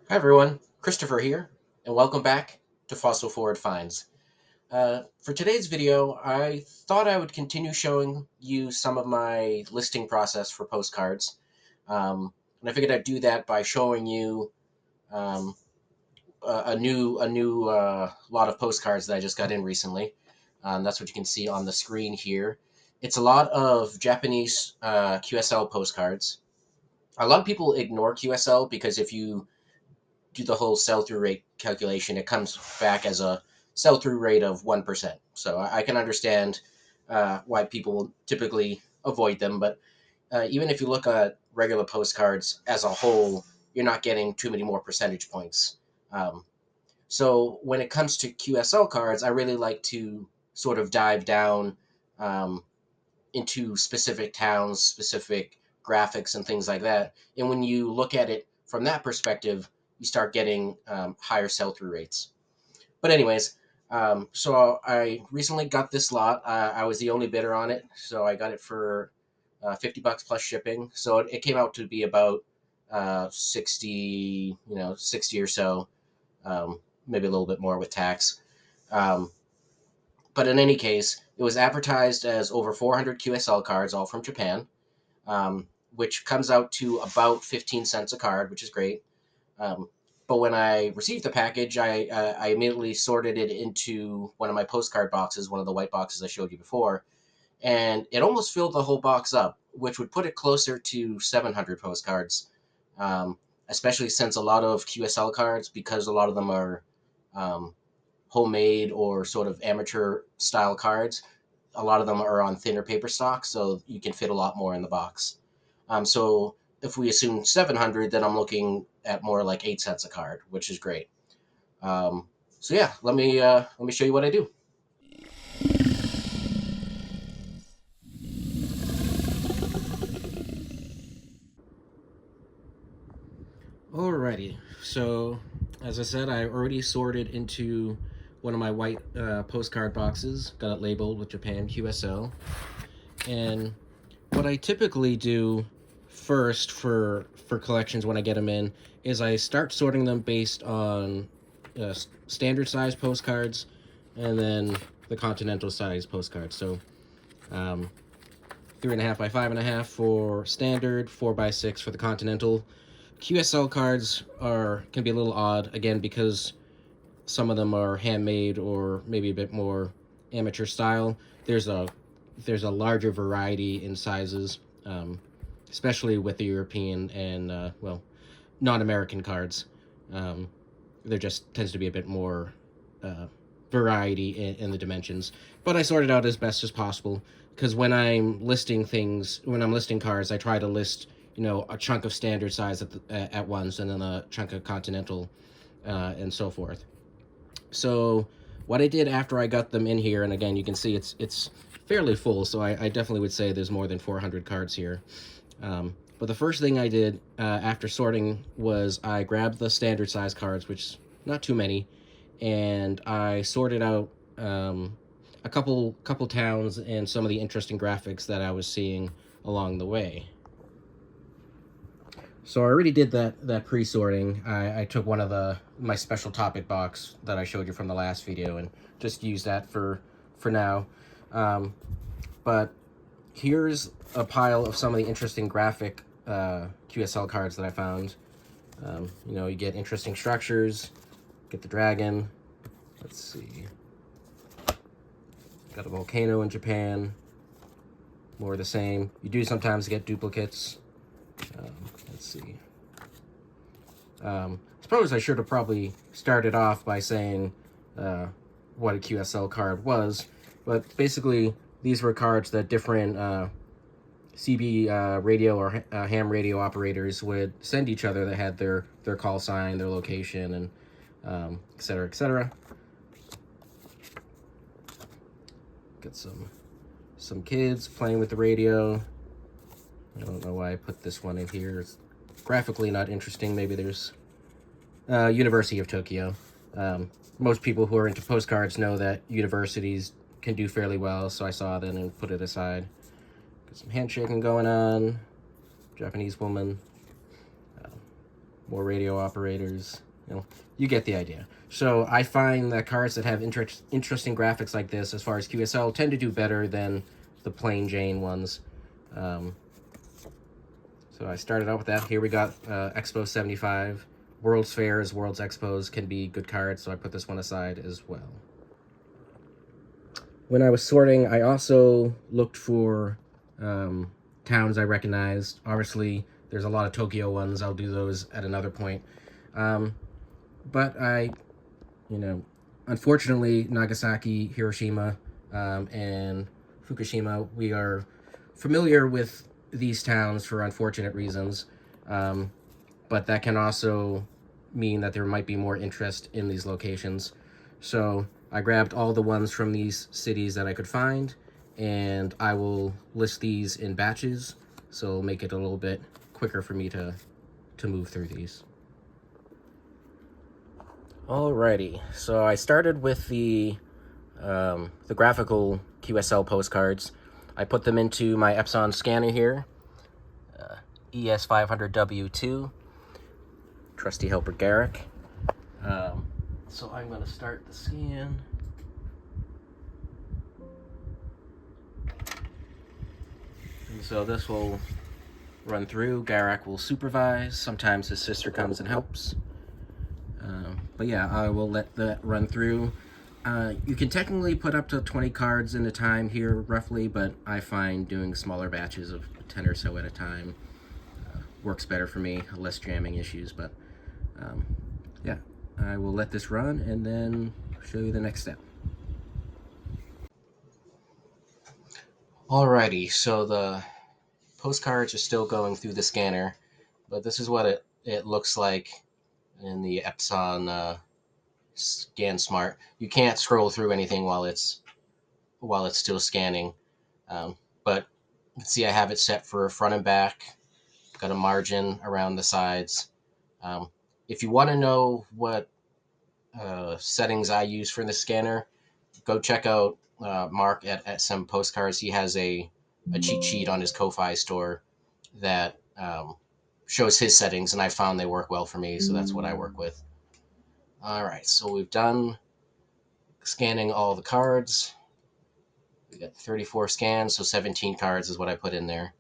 Hi everyone, Christopher here, and welcome back to Fossil Forward Finds. For today's video, I thought I would continue showing you some of my listing process for postcards, and I figured I'd do that by showing you um, a new lot of postcards that I just got in recently. That's what you can see on the screen here. It's a lot of Japanese QSL postcards. A lot of people ignore QSL because if you do the whole sell through rate calculation, it comes back as a sell through rate of 1%. So I can understand why people typically avoid them. But even if you look at regular postcards as a whole, you're not getting too many more percentage points. Um, so when it comes to QSL cards, I really like to sort of dive down um, into specific towns, specific graphics, and things like that. And when you look at it from that perspective, you start getting higher sell through rates. But, anyways, so I recently got this lot. I was the only bidder on it, so I got it for $50 plus shipping. So it came out to be about 60, 60 or so, maybe a little bit more with tax. Um, but in any case, it was advertised as over 400 QSL cards, all from Japan, which comes out to about 15 cents a card, which is great. Um, but when I received the package, I immediately sorted it into one of my postcard boxes, one of the white boxes I showed you before, and it almost filled the whole box up, which would put it closer to 700 postcards. Especially since a lot of QSL cards, because a lot of them are um, homemade or sort of amateur style cards, a lot of them are on thinner paper stock, so you can fit a lot more in the box. So if we assume 700, then I'm looking at more like 8 cents a card, which is great. So yeah, let me show you what I do. Alrighty, so as I said, I already sorted into one of my white postcard boxes, got it labeled with Japan QSL, and what I typically do first for collections when I get them in is I start sorting them based on standard size postcards, and then the continental size postcards. So 3.5 by 5.5 for standard, 4 by 6 for the continental. QSL cards are can be a little odd again because some of them are handmade or maybe a bit more amateur style. There's a larger variety in sizes, especially with the European and non-American cards. Um, there just tends to be a bit more uh, variety in the dimensions. But I sort it out as best as possible because when I'm listing cards, I try to list a chunk of standard size at once, and then a chunk of continental, and so forth. So what I did after I got them in here, and again you can see it's fairly full, so I definitely would say there's more than 400 cards here. But the first thing I did after sorting was I grabbed the standard size cards, which is not too many, and I sorted out a couple towns and some of the interesting graphics that I was seeing along the way. So I already did that pre-sorting. I took one of my special topic box that I showed you from the last video and just used that for now. Um, but here's a pile of some of the interesting graphic QSL cards that I found. You get interesting structures, get the dragon. Let's see. Got a volcano in Japan. More of the same. You do sometimes get duplicates. Let's see. I suppose I should have probably started off by saying what a QSL card was, but basically these were cards that different CB radio or ham radio operators would send each other that had their call sign, their location, and et cetera, et cetera. Got some kids playing with the radio. I don't know why I put this one in here. It's graphically not interesting. Maybe there's University of Tokyo. Most people who are into postcards know that universities can do fairly well, so I saw that and put it aside. Got some handshaking going on. Japanese woman. more radio operators. You know, you get the idea. So I find that cards that have interesting graphics like this, as far as QSL, tend to do better than the plain Jane ones. So I started out with that. Here we got Expo 75. World's Fairs, World's Expos can be good cards, so I put this one aside as well. When I was sorting, I also looked for towns I recognized. Obviously, there's a lot of Tokyo ones. I'll do those at another point. But unfortunately, Nagasaki, Hiroshima, and Fukushima, we are familiar with these towns for unfortunate reasons. But that can also mean that there might be more interest in these locations. So I grabbed all the ones from these cities that I could find, and I will list these in batches, so it'll make it a little bit quicker for me to move through these. Alrighty, so I started with the graphical QSL postcards. I put them into my Epson scanner here, ES500W2, trusty helper Garrick. So I'm going to start the scan. And so this will run through. Garrick will supervise. Sometimes his sister comes and helps. But yeah, I will let that run through. You can technically put up to 20 cards in a time here, roughly, but I find doing smaller batches of 10 or so at a time works better for me, less jamming issues. But yeah, I will let this run and then show you the next step. Alrighty, so the postcards are still going through the scanner, but this is what it looks like in the Epson Scan Smart. You can't scroll through anything while it's still scanning, but you can see I have it set for front and back. Got a margin around the sides. If you want to know what settings I use for the scanner, go check out Mark at some postcards. He has a cheat sheet on his Ko-Fi store that shows his settings, and I found they work well for me, so that's what I work with. All right, so we've done scanning all the cards. We got 34 scans, so 17 cards is what I put in there.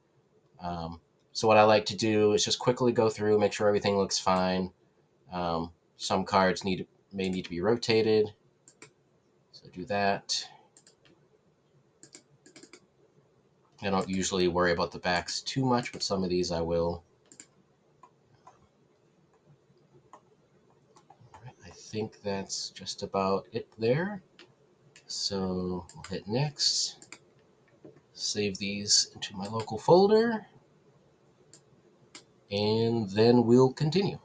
So what I like to do is just quickly go through, make sure everything looks fine. Some cards may need to be rotated, so do that. I don't usually worry about the backs too much, but some of these I will. I think that's just about it there. So we'll hit next, save these into my local folder, and then we'll continue.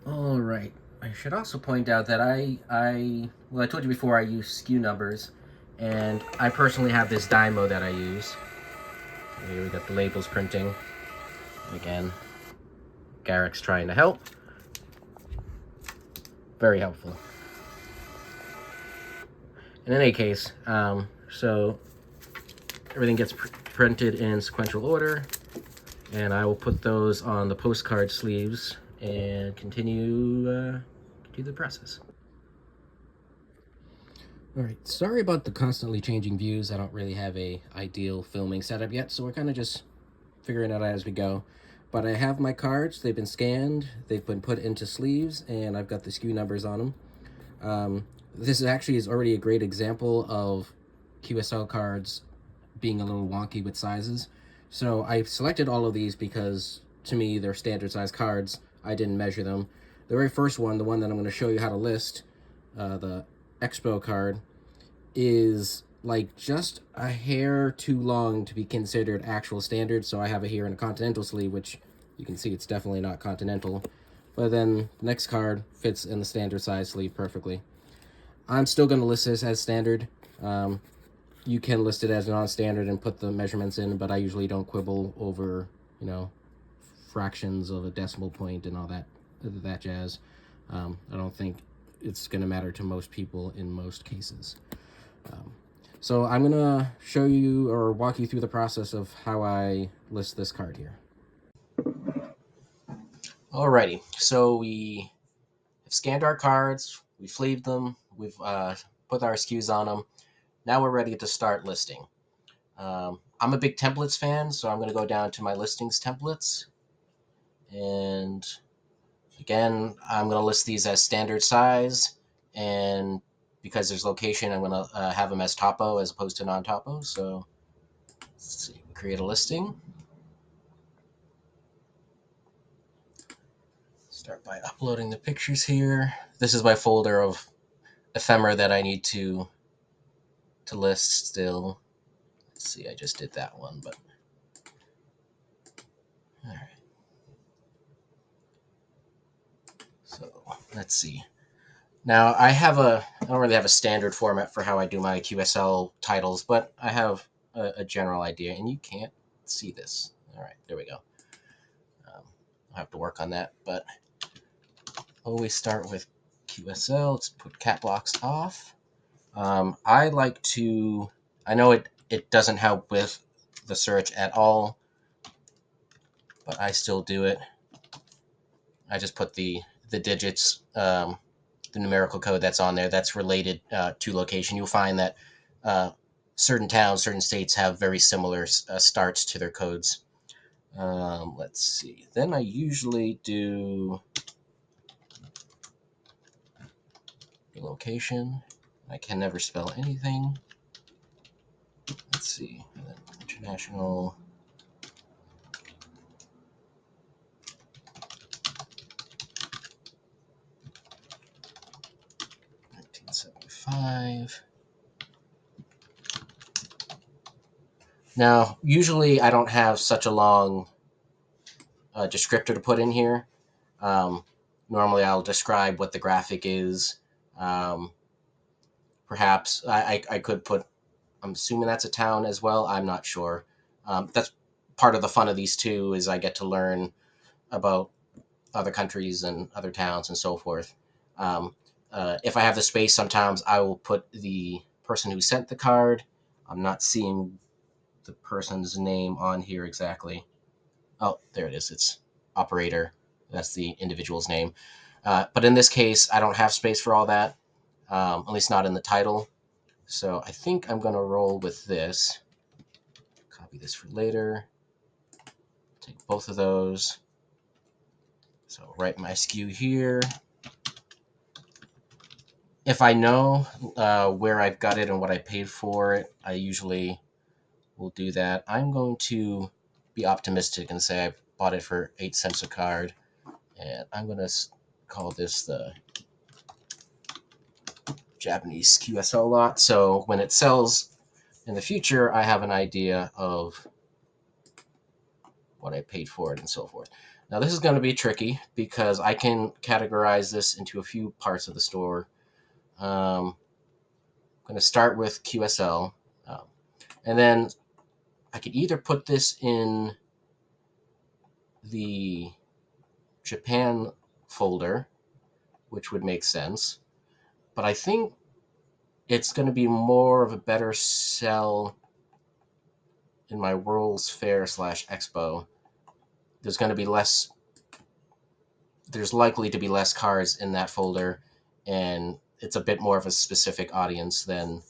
All right. I should also point out that I told you before I use SKU numbers, and I personally have this Dymo that I use. Here we got the labels printing. Again, Garrick's trying to help. Very helpful. In any case, so everything gets printed in sequential order, and I will put those on the postcard sleeves and continue the process. All right, sorry about the constantly changing views. I don't really have a ideal filming setup yet, so we're kind of just figuring it out as we go. But I have my cards, they've been scanned, they've been put into sleeves, and I've got the SKU numbers on them. This actually is already a great example of QSL cards being a little wonky with sizes. So I selected all of these because, to me, they're standard size cards. I didn't measure them. The very first one, the one that I'm going to show you how to list, the Expo card, is like just a hair too long to be considered actual standard. So I have it here in a continental sleeve, which you can see it's definitely not continental. but then the next card fits in the standard size sleeve perfectly. I'm still going to list this as standard. You can list it as non-standard and put the measurements in, but I usually don't quibble over, fractions of a decimal point and all that jazz. I don't think it's going to matter to most people in most cases. So I'm going to show you or walk you through the process of how I list this card here. Alrighty, so we have scanned our cards, we've sleeved them, we've put our SKUs on them. Now we're ready to start listing. I'm a big templates fan, so I'm going to go down to my listings templates. And again, I'm going to list these as standard size. And because there's location, I'm going to have them as topo as opposed to non-topo. So let's see, create a listing. Start by uploading the pictures here. This is my folder of ephemera that I need to list still. Let's see, I just did that one, but all right. So let's see. Now I don't really have a standard format for how I do my QSL titles, but I have a general idea, and you can't see this. All right, there we go. I'll have to work on that, but always start with QSL. Let's put cat blocks off. I like to, I know it doesn't help with the search at all, but I still do it. I just put the digits, the numerical code that's on there that's related to location. You'll find that certain towns, certain states have very similar starts to their codes. Let's see. Then I usually do the location. I can never spell anything. Let's see. International. $1975. Now, usually I don't have such a long descriptor to put in here. Normally I'll describe what the graphic is. Perhaps I could put, I'm assuming that's a town as well. I'm not sure. That's part of the fun of these two is I get to learn about other countries and other towns and so forth. If I have the space, sometimes I will put the person who sent the card. I'm not seeing the person's name on here exactly. Oh, there it is. It's operator. That's the individual's name. But in this case, I don't have space for all that, at least not in the title. So I think I'm going to roll with this. Copy this for later. Take both of those. So write my SKU here. If I know where I've got it and what I paid for it, I usually will do that. I'm going to be optimistic and say I bought it for 8 cents a card. And I'm going to call this the Japanese QSL lot. So when it sells in the future, I have an idea of what I paid for it and so forth. Now this is going to be tricky because I can categorize this into a few parts of the store. I'm going to start with QSL, and then I could either put this in the Japan folder, which would make sense, but I think it's going to be more of a better sell in my World's Fair / Expo. There's going to be less. There's likely to be less cards in that folder, and it's a bit more of a specific audience than.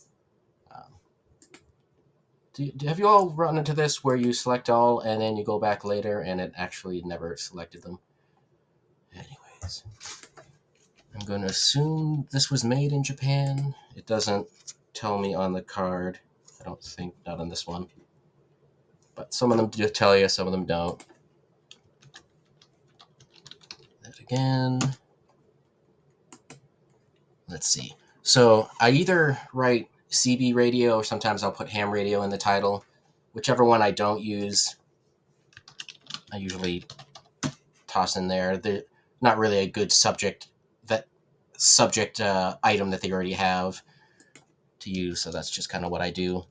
Have you all run into this where you select all and then you go back later and it actually never selected them? Anyways, I'm going to assume this was made in Japan. It doesn't tell me on the card. I don't think, not on this one. But some of them do tell you, some of them don't. That again. Let's see. So I either write CB radio or sometimes I'll put ham radio in the title. Whichever one I don't use, I usually toss in there. not really a good subject item that they already have to use. So that's just kind of what I do.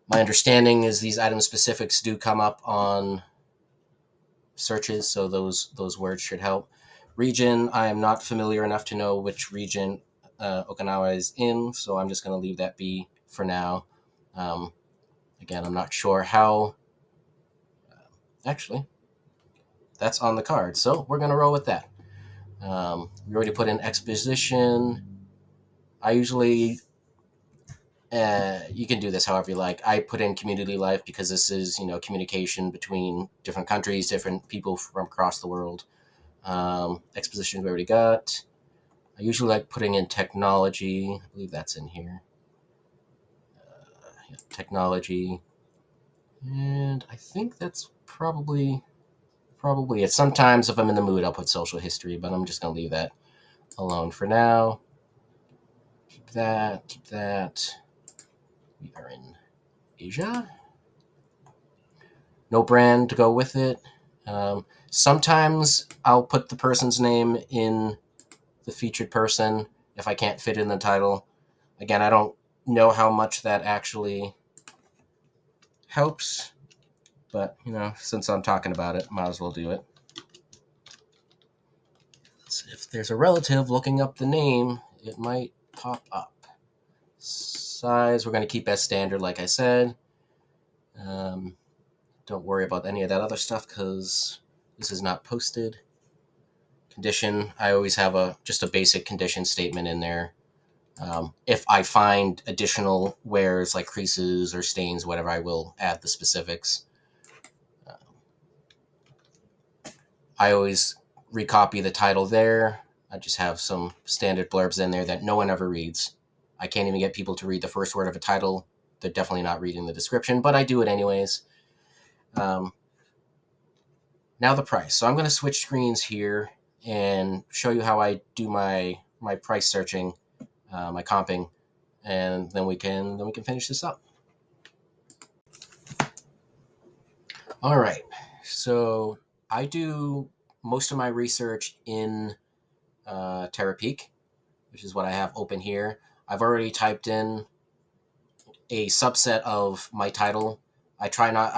My understanding is these item specifics do come up on searches, so those words should help. Region, I am not familiar enough to know which region Okinawa is in, so I'm just going to leave that be for now. Again, I'm not sure how. Actually, that's on the card, so we're going to roll with that. We already put in exposition. I usually you can do this however you like. I put in community life because this is, communication between different countries, different people from across the world. Exposition we already got. I usually like putting in technology. I believe that's in here. Yeah, technology, and I think that's probably it. Sometimes if I'm in the mood, I'll put social history, but I'm just gonna leave that alone for now. Keep that. Keep that. We are in Asia. No brand to go with it. Sometimes I'll put the person's name in the featured person if I can't fit in the title. Again, I don't know how much that actually helps, but since I'm talking about it, might as well do it. So if there's a relative looking up the name, it might pop up. Size, we're going to keep as standard, like I said. Don't worry about any of that other stuff because this is not posted. Condition, I always have just a basic condition statement in there. If I find additional wears like creases or stains, whatever, I will add the specifics. I always recopy the title there. I just have some standard blurbs in there that no one ever reads. I can't even get people to read the first word of a title. They're definitely not reading the description, but I do it anyways. Now the price. So I'm going to switch screens here and show you how I do my price searching, my comping, and then we can finish this up. All right. So I do most of my research in Terapeak, which is what I have open here. I've already typed in a subset of my title. I try not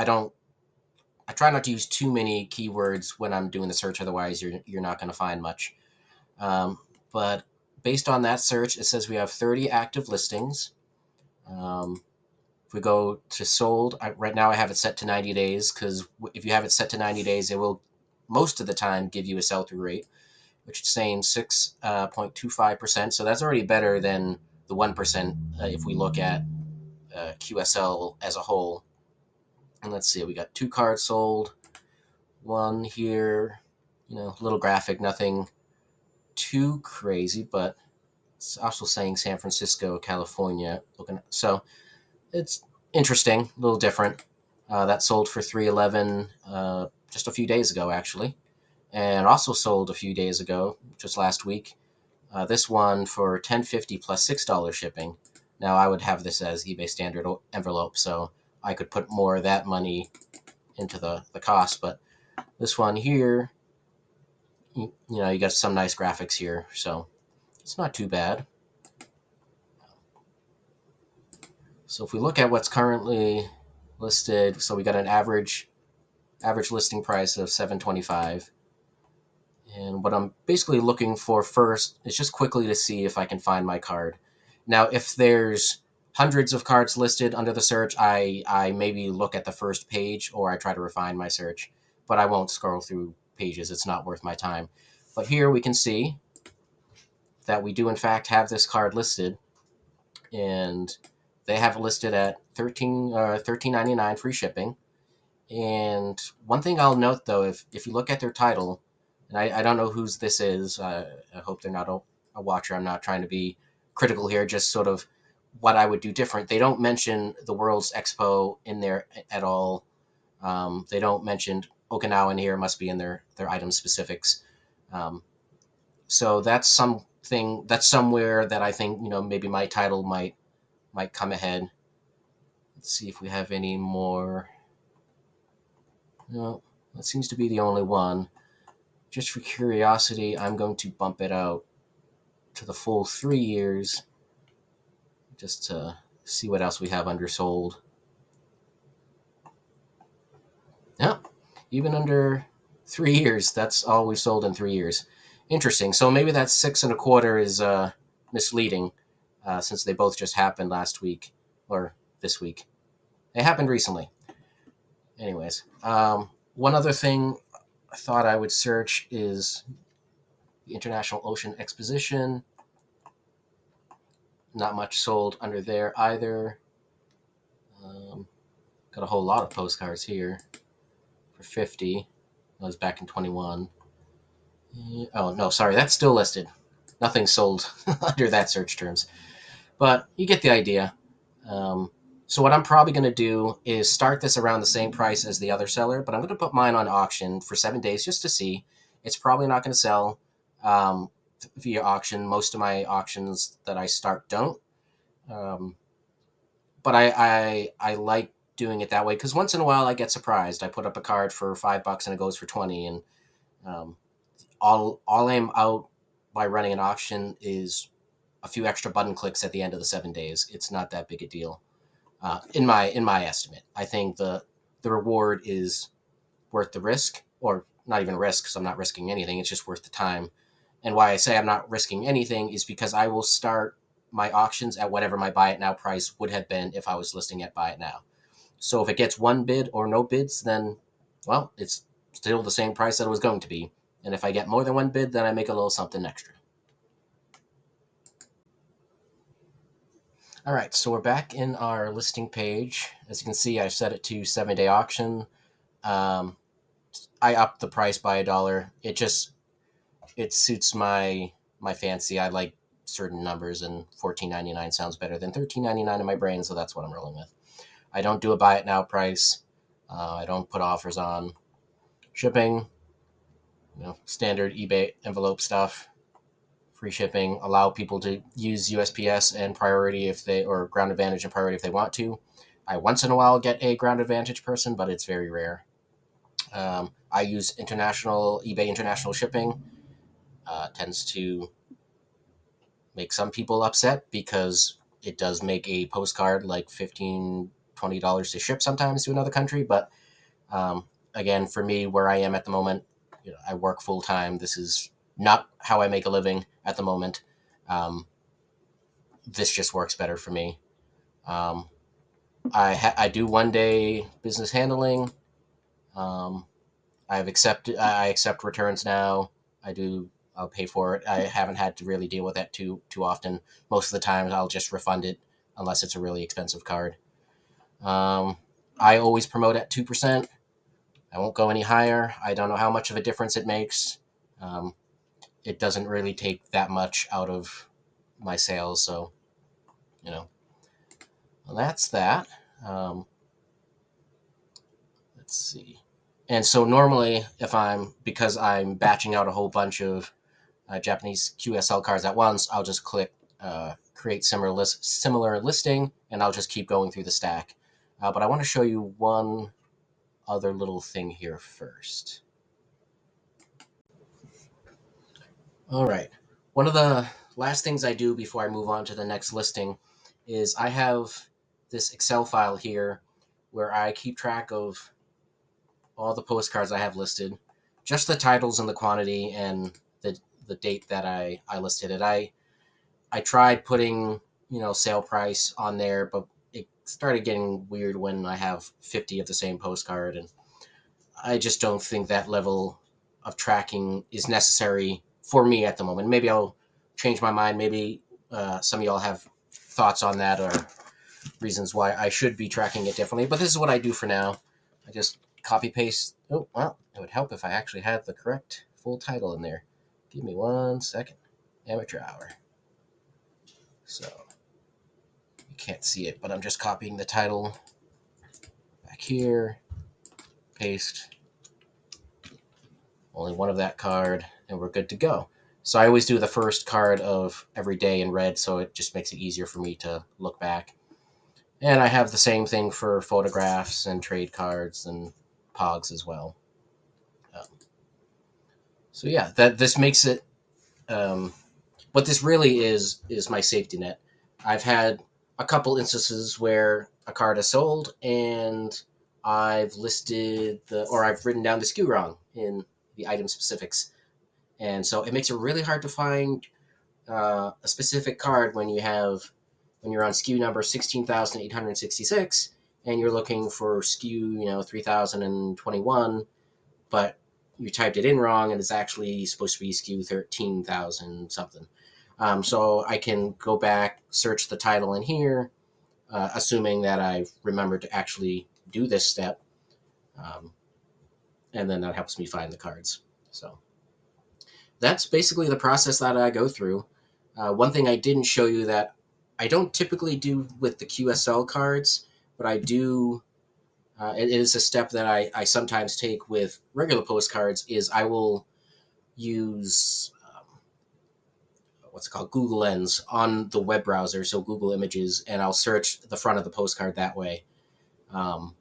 to use too many keywords when I'm doing the search. Otherwise, you're not going to find much. But based on that search, it says we have 30 active listings. If we go to sold, right now I have it set to 90 days because if you have it set to 90 days, it will most of the time give you a sell-through rate, which is saying 6.25%. So that's already better than the 1% if we look at QSL as a whole. And let's see, we got 2 cards sold, one here, little graphic, nothing too crazy, but it's also saying San Francisco, California. So it's interesting, a little different. That sold for $311 just a few days ago, actually, and also sold a few days ago, just last week. This one for $10.50 plus $6 shipping. Now I would have this as eBay standard envelope, so I could put more of that money into the cost. But this one here, you got some nice graphics here, so it's not too bad. So if we look at what's currently listed, so we got an average listing price of $725. And what I'm basically looking for first is just quickly to see if I can find my card. Now, if there's hundreds of cards listed under the search, I maybe look at the first page or I try to refine my search, but I won't scroll through pages. It's not worth my time. But here we can see that we do in fact have this card listed, and they have it listed at $13.99 free shipping. And one thing I'll note though, if you look at their title, and I don't know whose this is, I hope they're not a watcher. I'm not trying to be critical here, just sort of what I would do different. They don't mention the World's Expo in there at all. They don't mention Okinawa in here. It must be in their item specifics. So that's somewhere that I think maybe my title might come ahead. Let's see if we have any more. No, that seems to be the only one. just for curiosity, I'm going to bump it out to the full 3 years just to see what else we have undersold. Yep, even under 3 years, that's all we sold in 3 years. Interesting. So maybe that 6.25 is misleading, since they both just happened last week or this week. They happened recently. Anyways, one other thing I thought I would search is the International Ocean Exposition. Not much sold under there either. Got a whole lot of postcards here for 50. That was back in 21. Oh no, sorry, that's still listed. Nothing sold under that search terms, but you get the idea. Um, so what I'm probably going to do is start this around the same price as the other seller, but I'm going to put mine on auction for 7 days just to see. It's probably not going to sell via auction. Most of my auctions that I start don't. Um, but I like doing it that way because once in a while I get surprised. I put up a card for $5 and it goes for 20, and um, all I'm out by running an auction is a few extra button clicks at the end of the 7 days. It's not that big a deal, in my estimate. I think the reward is worth the risk, or not even risk because I'm not risking anything. It's just worth the time. And why I say I'm not risking anything is because I will start my auctions at whatever my buy it now price would have been if I was listing at buy it now. So if it gets one bid or no bids, then, well, it's still the same price that it was going to be. And if I get more than one bid, then I make a little something extra. All right, so we're back in our listing page. As you can see, I set it to 7-day auction. Um, I upped the price by $1. It suits my fancy. I like certain numbers, and $14.99 sounds better than $13.99 in my brain, so that's what I'm rolling with. I don't do a buy it now price. I don't put offers on shipping. Standard eBay envelope stuff. Free shipping. Allow people to use USPS and priority if they, or ground advantage and priority if they want to. I once in a while get a ground advantage person, but it's very rare. I use eBay international shipping. Tends to make some people upset because it does make a postcard like $15-20 to ship sometimes to another country. But um, again, for me, where I am at the moment, I work full time. This is not how I make a living at the moment. Um, this just works better for me. Um, I do 1 day business handling. Um, I accept returns now. I'll pay for it. I haven't had to really deal with that too often. Most of the times I'll just refund it unless it's a really expensive card. Um, I always promote at 2%. I won't go any higher. I don't know how much of a difference it makes. Um, it doesn't really take that much out of my sales, so you know. Well, that's that. Um, let's see. And so normally, because I'm batching out a whole bunch of Japanese QSL cards at once, I'll just click create similar listing, and I'll just keep going through the stack. But I want to show you one other little thing here first. All right. One of the last things I do before I move on to the next listing is I have this Excel file here where I keep track of all the postcards I have listed, just the titles and the quantity and the date that I listed it. I tried putting, sale price on there, but it started getting weird when I have 50 of the same postcard, and I just don't think that level of tracking is necessary for me at the moment. Maybe I'll change my mind. Maybe some of y'all have thoughts on that or reasons why I should be tracking it differently. But this is what I do for now. I just copy paste. Oh, well, it would help if I actually had the correct full title in there. Give me 1 second. Amateur hour. So you can't see it, but I'm just copying the title back here. Paste. Only one of that card, and we're good to go. So I always do the first card of every day in red, so it just makes it easier for me to look back. And I have the same thing for photographs and trade cards and pogs as well. Um, So yeah, that this makes it. Um, what this really is my safety net. I've had a couple instances where a card is sold and I've listed or I've written down the SKU wrong in the item specifics, and so it makes it really hard to find a specific card when you're on SKU number 16,866 and you're looking for SKU 3021, but you typed it in wrong and it's actually supposed to be SKU 13,000 something. So I can go back, search the title in here, assuming that I've remembered to actually do this step, um, and then that helps me find the cards. So that's basically the process that I go through. One thing I didn't show you that I don't typically do with the QSL cards, but I do. It is a step that I sometimes take with regular postcards. Is I will use what's it called, Google Lens on the web browser, so Google Images, and I'll search the front of the postcard that way. Um,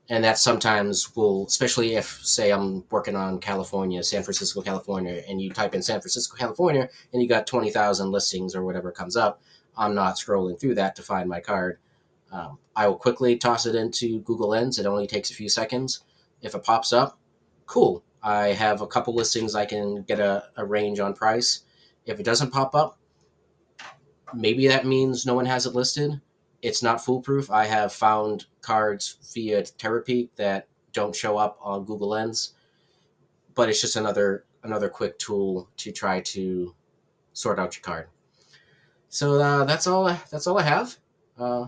and that sometimes will, especially if, say, I'm working on California, San Francisco, California, and you type in San Francisco, California, and you got 20,000 listings or whatever comes up. I'm not scrolling through that to find my card. I will quickly toss it into Google Lens. It only takes a few seconds. If it pops up, cool. I have a couple listings I can get a range on price. If it doesn't pop up, maybe that means no one has it listed. It's not foolproof. I have found cards via Terapeak that don't show up on Google Lens, but it's just another quick tool to try to sort out your card. So that's all I have. Uh,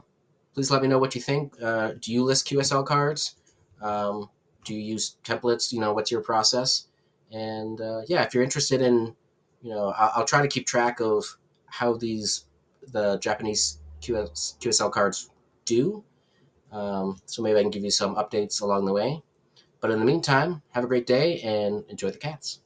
Please let me know what you think. Do you list QSL cards? Um, do you use templates? What's your process? And yeah, if you're interested in, I'll try to keep track of how the Japanese QSL cards do. So maybe I can give you some updates along the way. But in the meantime, have a great day and enjoy the cats.